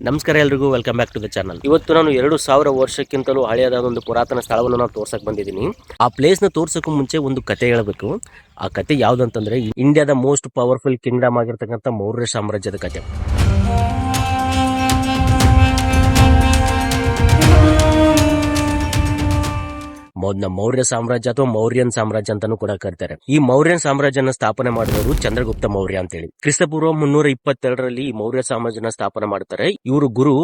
ನಮಸ್ಕಾರ ಎಲ್ರಿಗೂ, welcome back to the channel. ಇವತ್ತು ನಾನು 2000 ವರ್ಷಕ್ಕಿಂತಲೂ ಹಳೆಯದಾದ ಒಂದು ಪುರಾತನ ಸ್ಥಳವನ್ನು ನಾನು ತೋರ್ಸಕ್ ಬಂದಿದ್ದೀನಿ. ಆ ಪ್ಲೇಸ್ ನ ತೋರ್ಸಕ್ಕೂ ಮುಂಚೆ ಒಂದು ಕತೆ ಹೇಳಬೇಕು. ಆ ಕತೆ ಯಾವ್ದಂತಂದ್ರೆ ಇಂಡಿಯಾದ ಮೋಸ್ಟ್ ಪವರ್ಫುಲ್ ಕಿಂಗ್ಡಮ್ ಆಗಿರ್ತಕ್ಕಂಥ ಮೌರ್ಯ ಸಾಮ್ರಾಜ್ಯದ ಕತೆ. ಮೌರ್ಯ ಸಾಮ್ರಾಜ್ಯ ಅಥವಾ ಮೌರ್ಯನ್ ಸಾಮ್ರಾಜ್ಯ ಅಂತಾನೂ ಕೂಡ ಕರೀತಾರೆ. ಈ ಮೌರ್ಯನ್ ಸಾಮ್ರಾಜ್ಯನ ಸ್ಥಾಪನೆ ಮಾಡಿದವರು ಚಂದ್ರಗುಪ್ತ ಮೌರ್ಯ ಅಂತೇಳಿ. ಕ್ರಿಸ್ತಪೂರ್ವ 322ರಲ್ಲಿ ಈ ಮೌರ್ಯ ಸಾಮ್ರಾಜ್ಯನ ಸ್ಥಾಪನೆ ಮಾಡ್ತಾರೆ. ಇವರು ಗುರು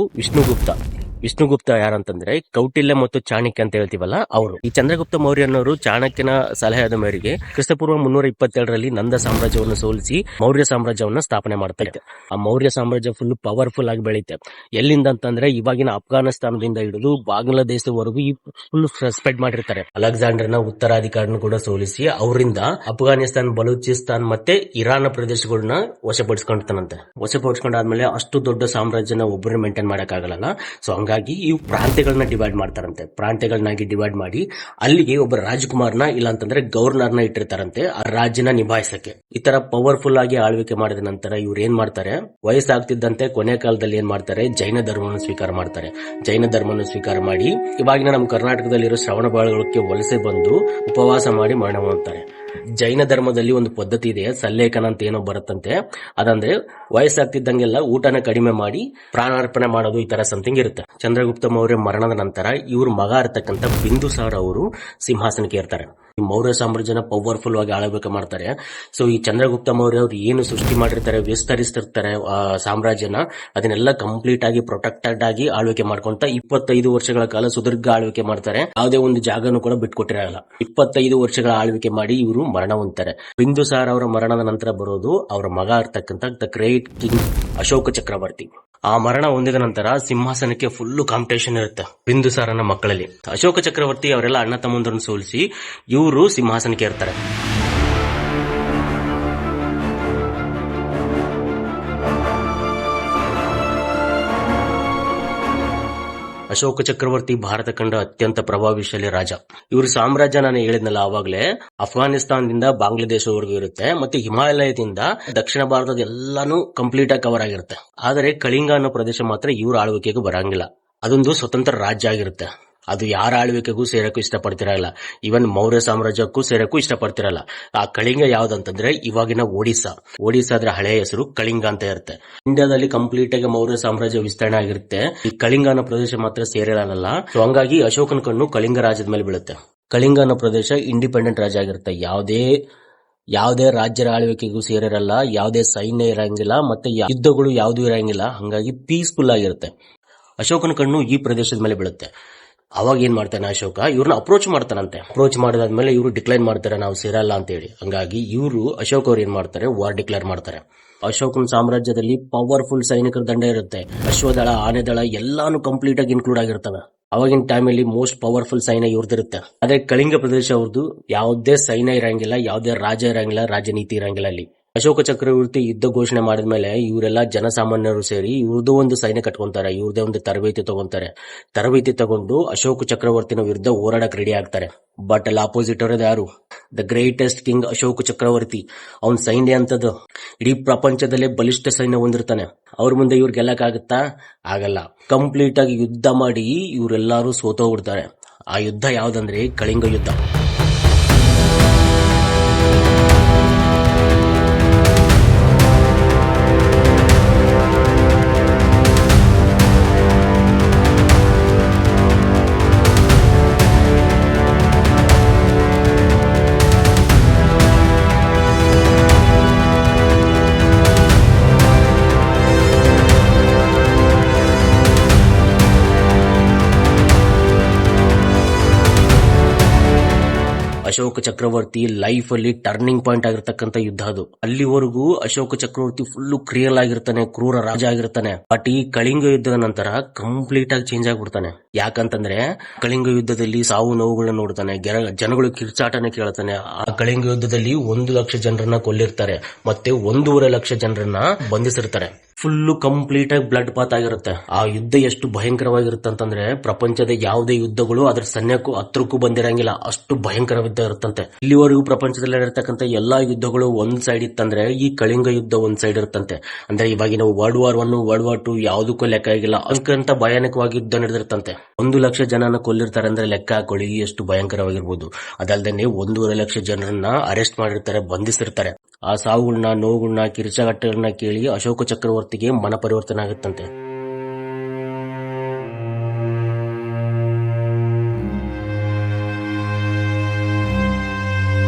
ವಿಷ್ಣುಗುಪ್ತ ಯಾರಂತಂದ್ರೆ ಕೌಟಿಲ್ಯ ಮತ್ತು ಚಾಣಕ್ಯ ಅಂತ ಹೇಳ್ತೀವಲ್ಲ ಅವರು. ಈ ಚಂದ್ರಗುಪ್ತ ಮೌರ್ಯನವರು ಚಾಣಕ್ಯನ ಸಲಹೆಯ ಮೇರೆಗೆ ಕ್ರಿಸ್ತಪೂರ್ವ 322ರಲ್ಲಿ ನಂದ ಸಾಮ್ರಾಜ್ಯವನ್ನು ಸೋಲಿಸಿ ಮೌರ್ಯ ಸಾಮ್ರಾಜ್ಯವನ್ನು ಸ್ಥಾಪನೆ ಮಾಡ್ತಾರೆ. ಆ ಮೌರ್ಯ ಸಾಮ್ರಾಜ್ಯ ಫುಲ್ ಪವರ್ಫುಲ್ ಆಗಿ ಬೆಳೀತೆ. ಎಲ್ಲಿಂದ ಅಂತಂದ್ರೆ ಇವಾಗಿನ ಅಫ್ಘಾನಿಸ್ತಾನದಿಂದ ಹಿಡಿದು ಬಾಂಗ್ಲಾದೇಶದವರೆಗೂ ಈ ಫುಲ್ ಸ್ಪ್ರೆಡ್ ಮಾಡಿರ್ತಾರೆ. ಅಲೆಕ್ಸಾಂಡರ್ನ ಉತ್ತರಾಧಿಕಾರಿನ ಕೂಡ ಸೋಲಿಸಿ ಅವರಿಂದ ಅಫ್ಘಾನಿಸ್ತಾನ, ಬಲೂಚಿಸ್ತಾನ್ ಮತ್ತೆ ಇರಾನ್ ಪ್ರದೇಶಗಳನ್ನ ವಶಪಡಿಸ್ಕೊಂಡಾನಂತೆ. ವಶಪಡಿಸ್ಕೊಂಡಾದ್ಮೇಲೆ ಅಷ್ಟು ದೊಡ್ಡ ಸಾಮ್ರಾಜ್ಯನ ಒಬ್ಬರೇ ಮೇಂಟೈನ್ ಮಾಡಕ್ಕಾಗಲ್ಲ. ಸೊ ಹಂಗಾಗಿ ಈ ಪ್ರಾಂತ್ಯಗಳನ್ನ ಡಿವೈಡ್ ಮಾಡ್ತಾರಂತೆ. ಪ್ರಾಂತ್ಯಗಳನ್ನಾಗಿ ಡಿವೈಡ್ ಮಾಡಿ ಅಲ್ಲಿಗೆ ಒಬ್ಬ ರಾಜಕುಮಾರ್ನ ಇಲ್ಲ ಅಂತಂದ್ರೆ ಗವರ್ನರ್ನ ಇಟ್ಟಿರ್ತಾರಂತೆ ಆ ರಾಜ್ಯನ ನಿಭಾಯಿಸಕ್ಕೆ. ಈ ತರ ಪವರ್ಫುಲ್ ಆಗಿ ಆಳ್ವಿಕೆ ಮಾಡಿದ ನಂತರ ಇವ್ರು ಏನ್ ಮಾಡ್ತಾರೆ, ವಯಸ್ಸಾಗ್ತಿದ್ದಂತೆ ಕೊನೆ ಕಾಲದಲ್ಲಿ ಏನ್ ಮಾಡ್ತಾರೆ, ಜೈನ ಧರ್ಮವನ್ನು ಸ್ವೀಕಾರ ಮಾಡ್ತಾರೆ. ಜೈನ ಧರ್ಮವನ್ನು ಸ್ವೀಕಾರ ಮಾಡಿ ಇವಾಗಿನ ನಮ್ಮ ಕರ್ನಾಟಕದಲ್ಲಿರೋ ಶ್ರವಣಬೆಳಗೊಳಕ್ಕೆ ವಲಸೆ ಬಂದು ಉಪವಾಸ ಮಾಡಿ ಮರಣ ಹೊಂದ್ತಾರೆ. ಜೈನ ಧರ್ಮದಲ್ಲಿ ಒಂದು ಪದ್ಧತಿ ಇದೆ, ಸಲ್ಲೇಖನ ಅಂತ ಏನೋ ಬರುತ್ತಂತೆ. ಅದಂದ್ರೆ ವಯಸ್ಸಾಗ್ತಿದ್ದಂಗೆಲ್ಲ ಊಟನ ಕಡಿಮೆ ಮಾಡಿ ಪ್ರಾಣಾರ್ಪಣೆ ಮಾಡೋದು, ಈ ತರ ಸಮಥಿಂಗ್ ಇರುತ್ತೆ. ಚಂದ್ರಗುಪ್ತ ಮೌರ್ಯ ಮರಣದ ನಂತರ ಇವ್ರ ಮಗ ಇರ್ತಕ್ಕಂಥ ಬಿಂದುಸಾರ ಅವರು ಸಿಂಹಾಸನಕ್ಕೆ ಏರ್ತಾರೆ. ಈ ಮೌರ್ಯ ಸಾಮ್ರಾಜ್ಯನ ಪವರ್ಫುಲ್ ಆಗಿ ಆಳ್ವಿಕೆ ಮಾಡ್ತಾರೆ. ಸೊ ಈ ಚಂದ್ರಗುಪ್ತ ಮೌರ್ಯ ಅವ್ರು ಏನು ಸೃಷ್ಟಿ ಮಾಡಿರ್ತಾರೆ, ವಿಸ್ತರಿಸ್ತಿರ್ತಾರೆ ಸಾಮ್ರಾಜ್ಯನ, ಅದನ್ನೆಲ್ಲ ಕಂಪ್ಲೀಟ್ ಆಗಿ ಪ್ರೊಟೆಕ್ಟೆಡ್ ಆಗಿ ಆಳ್ವಿಕೆ ಮಾಡ್ಕೊಂತ 25 ವರ್ಷಗಳ ಕಾಲ ಸುದೀರ್ಘ ಆಳ್ವಿಕೆ ಮಾಡ್ತಾರೆ. ಯಾವುದೇ ಒಂದು ಜಾಗನೂ ಕೂಡ ಬಿಟ್ಕೊಟ್ಟಿರಲ್ಲ. 25 ವರ್ಷಗಳ ಆಳ್ವಿಕೆ ಮಾಡಿ ಇವರು ಮರಣ ಹೊಂದ್ತಾರೆ. ಬಿಂದುಸಾರ ಅವರ ಮರಣದ ನಂತರ ಬರೋದು ಅವರ ಮಗ ಇರ್ತಕ್ಕಂಥ ದ ಗ್ರೇಟ್ ಕಿಂಗ್ ಅಶೋಕ ಚಕ್ರವರ್ತಿ. ಆ ಮರಣ ಹೊಂದಿದ ನಂತರ ಸಿಂಹಾಸನಕ್ಕೆ ಫುಲ್ ಕಾಂಪಿಟೇಷನ್ ಇರುತ್ತೆ ಬಿಂದುಸಾರನ ಮಕ್ಕಳಲ್ಲಿ. ಅಶೋಕ ಚಕ್ರವರ್ತಿ ಅವರೆಲ್ಲ ಅಣ್ಣ ತಮ್ಮಂದರನ್ನು ಸೋಲಿಸಿ ಇವರು ಸಿಂಹಾಸನಕ್ಕೆ ಏರ್ತಾರೆ. ಅಶೋಕ ಚಕ್ರವರ್ತಿ ಭಾರತ ಕಂಡ ಅತ್ಯಂತ ಪ್ರಭಾವಶಾಲಿ ರಾಜ. ಇವ್ರ ಸಾಮ್ರಾಜ್ಯ ನಾನು ಹೇಳಿದ್ನಲ್ಲ ಆವಾಗಲೇ, ಅಫ್ಘಾನಿಸ್ತಾನದಿಂದ ಬಾಂಗ್ಲಾದೇಶವರೆಗೂ ಇರುತ್ತೆ. ಮತ್ತೆ ಹಿಮಾಲಯದಿಂದ ದಕ್ಷಿಣ ಭಾರತದ ಎಲ್ಲಾನು ಕಂಪ್ಲೀಟ್ ಆಗಿ ಕವರ್ ಆಗಿರುತ್ತೆ. ಆದರೆ ಕಳಿಂಗ ಅನ್ನೋ ಪ್ರದೇಶ ಮಾತ್ರ ಇವ್ರ ಆಳ್ವಿಕೆಗೂ ಬರಂಗಿಲ್ಲ. ಅದೊಂದು ಸ್ವತಂತ್ರ ರಾಜ್ಯ ಆಗಿರುತ್ತೆ. ಅದು ಯಾರ ಆಳ್ವಿಕೆಗೂ ಸೇರಕ್ಕೂ ಇಷ್ಟಪಡ್ತಿರಲ್ಲ. ಇವನ್ ಮೌರ್ಯ ಸಾಮ್ರಾಜ್ಯಕ್ಕೂ ಸೇರಕ್ಕೂ ಇಷ್ಟಪಡ್ತಿರಲ್ಲ. ಆ ಕಳಿಂಗ ಯಾವ್ದಂತಂದ್ರೆ ಇವಾಗಿನ ಒಡಿಸ್ಸಾದ್ರ ಹಳೆಯ ಹೆಸರು ಕಳಿಂಗ ಅಂತ ಇರುತ್ತೆ. ಇಂಡಿಯಾದಲ್ಲಿ ಕಂಪ್ಲೀಟ್ ಆಗಿ ಮೌರ್ಯ ಸಾಮ್ರಾಜ್ಯ ವಿಸ್ತರಣೆ ಆಗಿರುತ್ತೆ. ಈ ಕಳಿಂಗ ಅನ್ನೋ ಪ್ರದೇಶ ಮಾತ್ರ ಸೇರಿರಲ್ಲ. ಸೊ ಹಂಗಾಗಿ ಅಶೋಕನ ಕಣ್ಣು ಕಳಿಂಗ ರಾಜ್ಯದ ಮೇಲೆ ಬೀಳುತ್ತೆ. ಕಳಿಂಗ ಅನ್ನೋ ಪ್ರದೇಶ ಇಂಡಿಪೆಂಡೆಂಟ್ ರಾಜ್ಯ ಆಗಿರುತ್ತೆ. ಯಾವುದೇ ರಾಜ್ಯರ ಆಳ್ವಿಕೆಗೂ ಸೇರಿರಲ್ಲ, ಯಾವುದೇ ಸೈನ್ಯ ಇರಂಗಿಲ್ಲ, ಮತ್ತೆ ಯುದ್ಧಗಳು ಯಾವ್ದು ಇರಂಗಿಲ್ಲ. ಹಂಗಾಗಿ ಪೀಸ್ಫುಲ್ ಆಗಿರುತ್ತೆ. ಅಶೋಕನ ಕಣ್ಣು ಈ ಪ್ರದೇಶದ ಮೇಲೆ ಬೀಳುತ್ತೆ. ಅವಾಗ ಏನ್ ಮಾಡ್ತಾನೆ ಅಶೋಕ, ಇವ್ರನ್ನ ಅಪ್ರೋಚ್ ಮಾಡ್ತಾನಂತೆ. ಅಪ್ರೋಚ್ ಮಾಡಿದಾದ್ಮೇಲೆ ಇವರು ಡಿಕ್ಲೈನ್ ಮಾಡ್ತಾರೆ, ನಾವು ಸೇರಲ್ಲ ಅಂತ ಹೇಳಿ. ಹಂಗಾಗಿ ಇವರು ಅಶೋಕ್ ಅವ್ರು ಏನ್ ಮಾಡ್ತಾರೆ, ವಾರ್ ಡಿಕ್ಲೇರ್ ಮಾಡ್ತಾರೆ. ಅಶೋಕನ ಸಾಮ್ರಾಜ್ಯದಲ್ಲಿ ಪವರ್ಫುಲ್ ಸೈನಿಕರ ದಂಡ ಇರುತ್ತೆ. ಅಶ್ವದಳ, ಆನೆದಳ ಎಲ್ಲಾನು ಕಂಪ್ಲೀಟ್ ಆಗಿ ಇನ್ಕ್ಲೂಡ್ ಆಗಿರ್ತವೆ. ಅವಾಗಿನ ಟೈಮಲ್ಲಿ ಮೋಸ್ಟ್ ಪವರ್ಫುಲ್ ಸೈನ್ಯ ಇವ್ರದಿರುತ್ತೆ. ಆದ್ರೆ ಕಳಿಂಗ ಪ್ರದೇಶ ಅವ್ರದ್ದು ಯಾವುದೇ ಸೈನ್ಯ ಇರಂಗಿಲ್ಲ, ಯಾವುದೇ ರಾಜ ಇರಂಗಿಲ್ಲ, ರಾಜನೀತಿ ಇರಂಗಿಲ್ಲ. ಅಲ್ಲಿ ಅಶೋಕ ಚಕ್ರವರ್ತಿ ಯುದ್ಧ ಘೋಷಣೆ ಮಾಡಿದ್ಮೇಲೆ ಇವರೆಲ್ಲ ಜನಸಾಮಾನ್ಯರು ಸೇರಿ ಇವ್ರದ್ದು ಒಂದು ಸೈನ್ಯ ಕಟ್ಕೊಂತಾರೆ. ಇವ್ರದೇ ಒಂದು ತರಬೇತಿ ತಗೊಂಡು ಅಶೋಕ ಚಕ್ರವರ್ತಿನ ವಿರುದ್ಧ ಹೋರಾಡಕ್ ರೆಡಿ ಆಗ್ತಾರೆ. ಬಟ್ ಅಲ್ಲಿ ಆಪೋಸಿಟ್ ಅವರದ್ದು ಯಾರು, ದ ಗ್ರೇಟೆಸ್ಟ್ ಕಿಂಗ್ ಅಶೋಕ ಚಕ್ರವರ್ತಿ. ಅವನ್ ಸೈನ್ಯ ಅಂತದ್ದು ಇಡೀ ಪ್ರಪಂಚದಲ್ಲೇ ಬಲಿಷ್ಠ ಸೈನ್ಯ ಹೊಂದಿರ್ತಾನೆ. ಅವ್ರ ಮುಂದೆ ಇವ್ರು ಗೆಲ್ಲಕ್ಕಾಗತ್ತಾ? ಆಗಲ್ಲ. ಕಂಪ್ಲೀಟ್ ಆಗಿ ಯುದ್ಧ ಮಾಡಿ ಇವರೆಲ್ಲರೂ ಸೋತೋಗ್ಬಿಡ್ತಾರೆ. ಆ ಯುದ್ಧ ಯಾವ್ದಂದ್ರೆ ಕಳಿಂಗ ಯುದ್ಧ. ಅಶೋಕ ಚಕ್ರವರ್ತಿ ಲೈಫ್ ಅಲ್ಲಿ ಟರ್ನಿಂಗ್ ಪಾಯಿಂಟ್ ಆಗಿರ್ತಕ್ಕಂಥ ಯುದ್ಧ ಅದು. ಅಲ್ಲಿವರೆಗೂ ಅಶೋಕ ಚಕ್ರವರ್ತಿ ಫುಲ್ ಕ್ರಿಯಲ್ ಆಗಿರ್ತಾನೆ, ಕ್ರೂರ ರಾಜ ಆಗಿರ್ತಾನೆ. ಬಟ್ ಈ ಕಳಿಂಗ ಯುದ್ಧದ ನಂತರ ಕಂಪ್ಲೀಟ್ ಆಗಿ ಚೇಂಜ್ ಆಗ್ಬಿಡ್ತಾನೆ. ಯಾಕಂತಂದ್ರೆ ಕಳಿಂಗ ಯುದ್ಧದಲ್ಲಿ ಸಾವು ನೋವುಗಳನ್ನ ನೋಡ್ತಾನೆ, ಜನಗಳು ಕಿರ್ಚಾಟನ ಕೇಳ್ತಾನೆ. ಆ ಕಳಿಂಗ ಯುದ್ಧದಲ್ಲಿ 1 ಲಕ್ಷ ಜನರನ್ನ ಕೊಲ್ಲಿರ್ತಾರೆ, ಮತ್ತೆ 1.5 ಲಕ್ಷ ಜನರನ್ನ ಬಂಧಿಸಿರ್ತಾರೆ. ಫುಲ್ಲು ಕಂಪ್ಲೀಟ್ ಆಗಿ ಬ್ಲಡ್ ಪಾತ್ ಆಗಿರುತ್ತೆ. ಆ ಯುದ್ಧ ಎಷ್ಟು ಭಯಂಕರವಾಗಿರುತ್ತೆ ಅಂತಂದ್ರೆ ಪ್ರಪಂಚದ ಯಾವುದೇ ಯುದ್ಧಗಳು ಅದ್ರ ಸನ್ಯಕ್ಕೂ ಹತ್ರಕ್ಕೂ ಬಂದಿರಂಗಿಲ್ಲ, ಅಷ್ಟು ಭಯಂಕರ ಯುದ್ಧ ಇರುತ್ತಂತೆ. ಇಲ್ಲಿವರೆಗೂ ಪ್ರಪಂಚದಲ್ಲಿ ಇರತಕ್ಕಂತ ಎಲ್ಲಾ ಯುದ್ಧಗಳು ಒಂದ್ ಸೈಡ್ ಇತ್ತಂದ್ರೆ ಈ ಕಳಿಂಗ ಯುದ್ಧ ಒಂದ್ ಸೈಡ್ ಇರುತ್ತಂತೆ. ಅಂದ್ರೆ ಇವಾಗಿನ ವರ್ಲ್ಡ್ ವಾರ್ 1 ವರ್ಲ್ಡ್ ವಾರ್ 2 ಯಾವುದಕ್ಕೂ ಲೆಕ್ಕ ಆಗಿಲ್ಲ, ಅದಕ್ಕಂತ ಭಯಾನಕವಾಗಿ ಯುದ್ಧ ನಡೆದಿರ್ತಂತೆ. 1 ಲಕ್ಷ ಜನನ ಕೊಲ್ಲಿರ್ತಾರೆ ಅಂದ್ರೆ ಲೆಕ್ಕ ಹಾಕೊಳ್ಳಿ ಎಷ್ಟು ಭಯಂಕರವಾಗಿರ್ಬೋದು. ಅದಲ್ದೇನೆ 1.5 ಲಕ್ಷ ಜನರನ್ನ ಅರೆಸ್ಟ್ ಮಾಡಿರ್ತಾರೆ, ಬಂಧಿಸಿರ್ತಾರೆ. ಆ ಸಾವುಗಳನ್ನ, ನೋವುಗಳನ್ನ, ಕಿರುಚಾಟಗಳನ್ನ ಕೇಳಿ ಅಶೋಕ ಚಕ್ರವರ್ತಿಗೆ ಮನ ಪರಿವರ್ತನೆ ಆಗುತ್ತಂತೆ.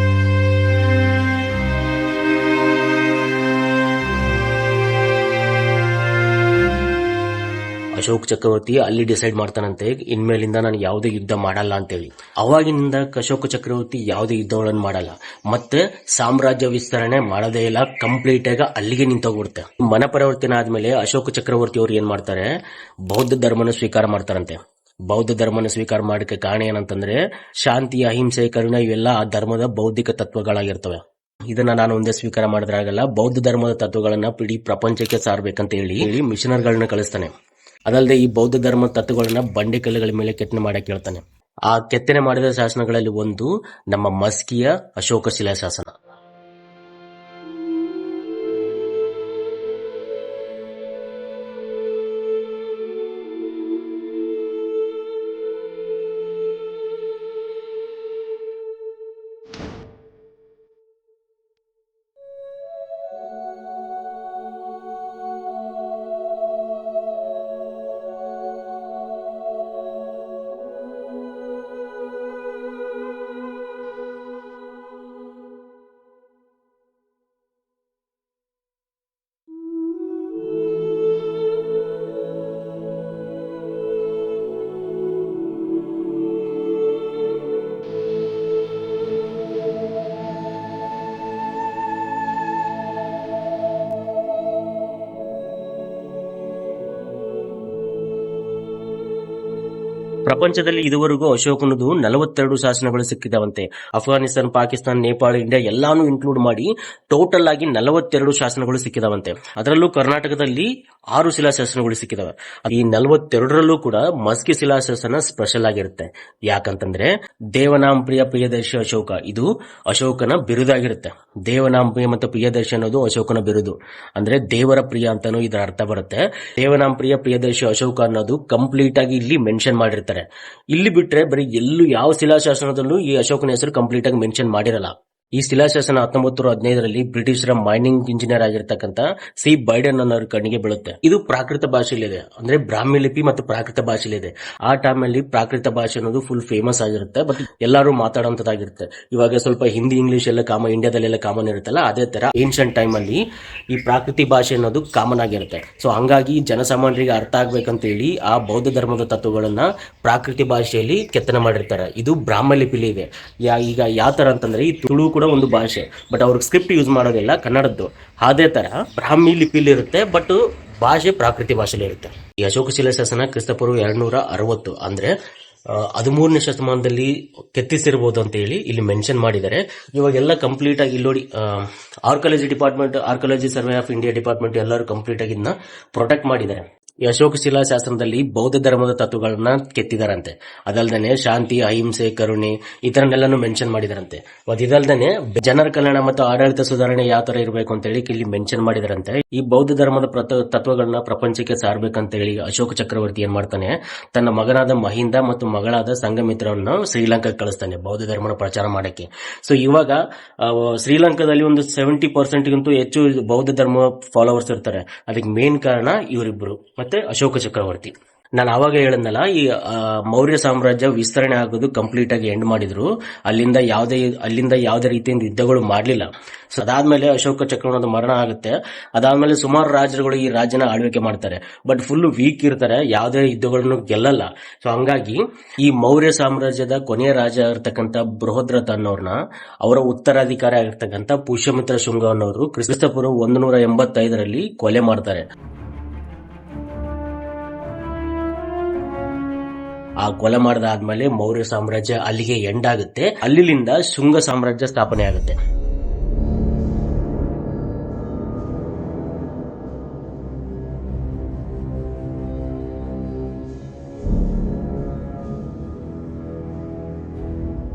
ಅಶೋಕ್ ಚಕ್ರವರ್ತಿ ಅಲ್ಲಿ ಡಿಸೈಡ್ ಮಾಡ್ತಾನಂತೆ ಇನ್ಮೇಲಿಂದ ನಾನು ಯಾವುದೇ ಯುದ್ಧ ಮಾಡಲ್ಲ ಅಂತೇಳಿ. ಅವಾಗಿನಿಂದ ಅಶೋಕ ಚಕ್ರವರ್ತಿ ಯಾವುದೇ ಯುದ್ಧಗಳನ್ನು ಮಾಡಲ್ಲ, ಮತ್ತೆ ಸಾಮ್ರಾಜ್ಯ ವಿಸ್ತರಣೆ ಮಾಡದೇ ಇಲ್ಲ, ಕಂಪ್ಲೀಟ್ ಆಗಿ ಅಲ್ಲಿಗೆ ನಿಂತೋಗ್ಬಿಡುತ್ತೆ. ಮನ ಪರಿವರ್ತನೆ ಆದ್ಮೇಲೆ ಅಶೋಕ ಚಕ್ರವರ್ತಿ ಅವರು ಏನ್ ಮಾಡ್ತಾರೆ, ಬೌದ್ಧ ಧರ್ಮನ ಸ್ವೀಕಾರ ಮಾಡ್ತಾರಂತೆ. ಬೌದ್ಧ ಧರ್ಮನ ಸ್ವೀಕಾರ ಮಾಡಕ್ಕೆ ಕಾರಣ ಏನಂತಂದ್ರೆ ಶಾಂತಿ, ಅಹಿಂಸೆ, ಕರುಣೆ ಇವೆಲ್ಲ ಆ ಧರ್ಮದ ಬೌದ್ಧಿಕ ತತ್ವಗಳಾಗಿರ್ತವೆ. ಇದನ್ನ ನಾನು ಒಂದೇ ಸ್ವೀಕಾರ ಮಾಡಿದ್ರಾಗಲ್ಲ, ಬೌದ್ಧ ಧರ್ಮದ ತತ್ವಗಳನ್ನ ಇಡೀ ಪ್ರಪಂಚಕ್ಕೆ ಸಾರ್ಬೇಕಂತ ಹೇಳಿ ಮಿಷನರ್ಗಳನ್ನ ಕಳಿಸ್ತಾನೆ. ಅದಲ್ಲದೆ ಈ ಬೌದ್ಧ ಧರ್ಮ ತತ್ವಗಳನ್ನ ಬಂಡೆ ಕಲ್ಲುಗಳ ಮೇಲೆ ಕೆತ್ತನೆ ಮಾಡಕ್ಕೆ ಹೇಳ್ತಾನೆ. ಆ ಕೆತ್ತನೆ ಮಾಡಿದ ಶಾಸನಗಳಲ್ಲಿ ಒಂದು ನಮ್ಮ ಮಸ್ಕಿಯ ಅಶೋಕ ಶಿಲಾ ಶಾಸನ. ಪ್ರಪಂಚದಲ್ಲಿ ಇದುವರೆಗೂ ಅಶೋಕನದು 42 ಶಾಸನಗಳು ಸಿಕ್ಕಿದಾವಂತೆ. ಅಫ್ಘಾನಿಸ್ತಾನ, ಪಾಕಿಸ್ತಾನ, ನೇಪಾಳ, ಇಂಡಿಯಾ ಎಲ್ಲಾನು ಇನ್ಕ್ಲೂಡ್ ಮಾಡಿ ಟೋಟಲ್ ಆಗಿ 42 ಶಾಸನಗಳು ಸಿಕ್ಕಿದಾವಂತೆ. ಅದರಲ್ಲೂ ಕರ್ನಾಟಕದಲ್ಲಿ 6 ಶಿಲಾಶಾಸನಗಳು ಸಿಕ್ಕಿದಾವೆ. ಈ 42ರಲ್ಲೂ ಕೂಡ ಮಸ್ಕಿ ಶಿಲಾಶಾಸನ ಸ್ಪೆಷಲ್ ಆಗಿರುತ್ತೆ. ಯಾಕಂತಂದ್ರೆ ದೇವನಾಂಪ್ರಿಯ ಪ್ರಿಯದರ್ಶಿ ಅಶೋಕ, ಇದು ಅಶೋಕನ ಬಿರುದಾಗಿರುತ್ತೆ. ದೇವನಾಂಪ್ರಿಯ ಮತ್ತು ಪ್ರಿಯದರ್ಶಿ ಅನ್ನೋದು ಅಶೋಕನ ಬಿರುದು, ಅಂದ್ರೆ ದೇವರ ಪ್ರಿಯ ಅಂತಾನು ಇದರ ಅರ್ಥ ಬರುತ್ತೆ. ದೇವನಾಂಪ್ರಿಯ ಪ್ರಿಯದರ್ಶಿ ಅಶೋಕ ಅನ್ನೋದು ಕಂಪ್ಲೀಟ್ ಆಗಿ ಇಲ್ಲಿ ಮೆನ್ಷನ್ ಮಾಡಿರ್ತಾರೆ. ಇಲ್ಲಿ ಬಿಟ್ರೆ ಬರೀ ಎಲ್ಲೂ ಯಾವ ಶಿಲಾಶಾಸನದಲ್ಲೂ ಈ ಅಶೋಕನ ಹೆಸರು ಕಂಪ್ಲೀಟ್ ಆಗಿ ಮೆನ್ಷನ್ ಮಾಡಿರಲ್ಲ. ಈ ಶಿಲಾಶಾಸನ 1915ರಲ್ಲಿ ಬ್ರಿಟಿಷರ ಮೈನಿಂಗ್ ಇಂಜಿನಿಯರ್ ಆಗಿರ್ತಕ್ಕಂಥ ಸಿ ಬೈಡನ್ ಅನ್ನೋರ ಕಣ್ಣಿಗೆ ಬೀಳುತ್ತೆ. ಇದು ಪ್ರಾಕೃತ ಭಾಷೆಯಲ್ಲಿದೆ, ಅಂದ್ರೆ ಬ್ರಾಹ್ಮಿ ಲಿಪಿ ಮತ್ತು ಪ್ರಾಕೃತ ಭಾಷೆಯಲ್ಲಿದೆ. ಆ ಟೈಮ್ ಅಲ್ಲಿ ಪ್ರಾಕೃತ ಭಾಷೆ ಅನ್ನೋದು ಫುಲ್ ಫೇಮಸ್ ಆಗಿರುತ್ತೆ, ಬಟ್ ಎಲ್ಲರೂ ಮಾತಾಡುವಂತದ್ದಾಗಿರುತ್ತೆ. ಇವಾಗ ಸ್ವಲ್ಪ ಹಿಂದಿ, ಇಂಗ್ಲಿಷ್ ಎಲ್ಲ ಕಾಮನ್, ಇಂಡಿಯಾದಲ್ಲೆಲ್ಲ ಕಾಮನ್ ಇರುತ್ತಲ್ಲ, ಅದೇ ತರ ಏನ್ಷಿಯಂಟ್ ಟೈಮ್ ಅಲ್ಲಿ ಈ ಪ್ರಾಕೃತಿ ಭಾಷೆ ಅನ್ನೋದು ಕಾಮನ್ ಆಗಿರುತ್ತೆ. ಸೊ ಹಂಗಾಗಿ ಜನಸಾಮಾನ್ಯರಿಗೆ ಅರ್ಥ ಆಗ್ಬೇಕಂತ ಹೇಳಿ ಆ ಬೌದ್ಧ ಧರ್ಮದ ತತ್ವಗಳನ್ನ ಪ್ರಾಕೃತಿ ಭಾಷೆಯಲ್ಲಿ ಕೆತ್ತನೆ ಮಾಡಿರ್ತಾರೆ. ಇದು ಬ್ರಾಹ್ಮ ಲಿಪಿಲಿ ಇದೆ. ಈಗ ಯಾವ ತರ ಅಂತಂದ್ರೆ ಈ ತುಳು ಒಂದು ಭಾಷೆ, ಬಟ್ ಅವ್ರಿಗೆ ಸ್ಕ್ರಿಪ್ಟ್ ಯೂಸ್ ಮಾಡೋದಿಲ್ಲ ಕನ್ನಡದ್ದು. ಅದೇ ತರ ಬ್ರಾಹ್ಮಿ ಲಿಪಿಲಿ ಇರುತ್ತೆ, ಬಟ್ ಭಾಷೆ ಪ್ರಾಕೃತಿ ಭಾಷೆಲಿ ಇರುತ್ತೆ. ಈ ಅಶೋಕ ಶಿಲಾಶಾಸನ ಕ್ರಿಸ್ತಪೂರ್ವ 260 ಅಂದ್ರೆ 13ನೇ ಶತಮಾನದಲ್ಲಿ ಕೆತ್ತಿಸಿರಬಹುದು ಅಂತ ಹೇಳಿ ಇಲ್ಲಿ ಮೆನ್ಷನ್ ಮಾಡಿದ್ದಾರೆ. ಇವಾಗೆಲ್ಲ ಕಂಪ್ಲೀಟ್ ಆಗಿ ಇಲ್ಲಿ ನೋಡಿ, archaeology department, archaeology survey of India department ಎಲ್ಲರೂ ಕಂಪ್ಲೀಟ್ ಆಗಿ ಇದನ್ನ ಪ್ರೊಟೆಕ್ಟ್ ಮಾಡಿದ್ದಾರೆ. ಈ ಅಶೋಕ ಶಿಲಾಶಾಸ್ತ್ರದಲ್ಲಿ ಬೌದ್ಧ ಧರ್ಮದ ತತ್ವಗಳನ್ನ ಕೆತ್ತಿದಾರಂತೆ. ಅದಲ್ದೇನೆ ಶಾಂತಿ, ಅಹಿಂಸೆ, ಕರುಣೆ ಇದನ್ನೆಲ್ಲಾನು ಮೆನ್ಷನ್ ಮಾಡಿದಾರಂತೆ. ಇದಲ್ದೇನೆ ಜನರ ಕಲ್ಯಾಣ ಮತ್ತು ಆಡಳಿತ ಸುಧಾರಣೆ ಯಾವ ತರ ಇರಬೇಕು ಅಂತ ಹೇಳಿ ಇಲ್ಲಿ ಮೆನ್ಷನ್ ಮಾಡಿದಾರಂತೆ. ಈ ಬೌದ್ಧ ಧರ್ಮದ ತತ್ವಗಳನ್ನ ಪ್ರಪಂಚಕ್ಕೆ ಸಾರ್ಬೇಕಂತ ಹೇಳಿ ಅಶೋಕ ಚಕ್ರವರ್ತಿ ಏನ್ ಮಾಡ್ತಾನೆ, ತನ್ನ ಮಗನಾದ ಮಹಿಂದ ಮತ್ತು ಮಗಳಾದ ಸಂಘಮಿತ್ರವನ್ನು ಶ್ರೀಲಂಕಾಕ್ಕೆ ಕಳಿಸ್ತಾನೆ ಬೌದ್ಧ ಧರ್ಮನ ಪ್ರಚಾರ ಮಾಡಕ್ಕೆ. ಸೊ ಇವಾಗ ಶ್ರೀಲಂಕಾದಲ್ಲಿ ಒಂದು 70% ಹೆಚ್ಚು ಬೌದ್ಧ ಧರ್ಮ ಫಾಲೋವರ್ಸ್ ಇರ್ತಾರೆ. ಅದಕ್ಕೆ ಮೇನ್ ಕಾರಣ ಇವರಿಬ್ರು ಮತ್ತೆ ಅಶೋಕ ಚಕ್ರವರ್ತಿ. ನಾನು ಆವಾಗ ಹೇಳದ್ನಲ್ಲ, ಈ ಮೌರ್ಯ ಸಾಮ್ರಾಜ್ಯ ವಿಸ್ತರಣೆ ಆಗೋದು ಕಂಪ್ಲೀಟ್ ಆಗಿ ಎಂಡ್ ಮಾಡಿದ್ರು. ಅಲ್ಲಿಂದ ಯಾವುದೇ ರೀತಿಯಿಂದ ಯುದ್ಧಗಳು ಮಾಡಲಿಲ್ಲ. ಸೊ ಅದಾದ್ಮೇಲೆ ಅಶೋಕ ಚಕ್ರವರ್ತಿ ಮರಣ ಆಗುತ್ತೆ. ಅದಾದ್ಮೇಲೆ ಸುಮಾರು ರಾಜರುಗಳು ಈ ರಾಜ್ಯನ ಆಳ್ವಿಕೆ ಮಾಡ್ತಾರೆ, ಬಟ್ ಫುಲ್ ವೀಕ್ ಇರ್ತಾರೆ, ಯಾವುದೇ ಯುದ್ಧಗಳನ್ನು ಗೆಲ್ಲಲ್ಲ. ಸೊ ಹಂಗಾಗಿ ಈ ಮೌರ್ಯ ಸಾಮ್ರಾಜ್ಯದ ಕೊನೆಯ ರಾಜ ಇರತಕ್ಕಂತ ಬೃಹದ್ರಥ ಅನ್ನೋರ್ನ ಅವರ ಉತ್ತರಾಧಿಕಾರಿ ಆಗಿರ್ತಕ್ಕಂಥ ಪುಷ್ಯಮಿತ್ರ ಶುಂಗ ಅನ್ನೋರು ಕ್ರಿಸ್ತಪೂರ್ವ 185ರಲ್ಲಿ ಕೊಲೆ ಮಾಡ್ತಾರೆ. ಆ ಕೊಲೆ ಮಾಡದಾದ್ಮೇಲೆ ಮೌರ್ಯ ಸಾಮ್ರಾಜ್ಯ ಅಲ್ಲಿಗೆ ಎಂಡ್ ಆಗುತ್ತೆ. ಅಲ್ಲಿಂದ ಶುಂಗ ಸಾಮ್ರಾಜ್ಯ ಸ್ಥಾಪನೆ ಆಗುತ್ತೆ.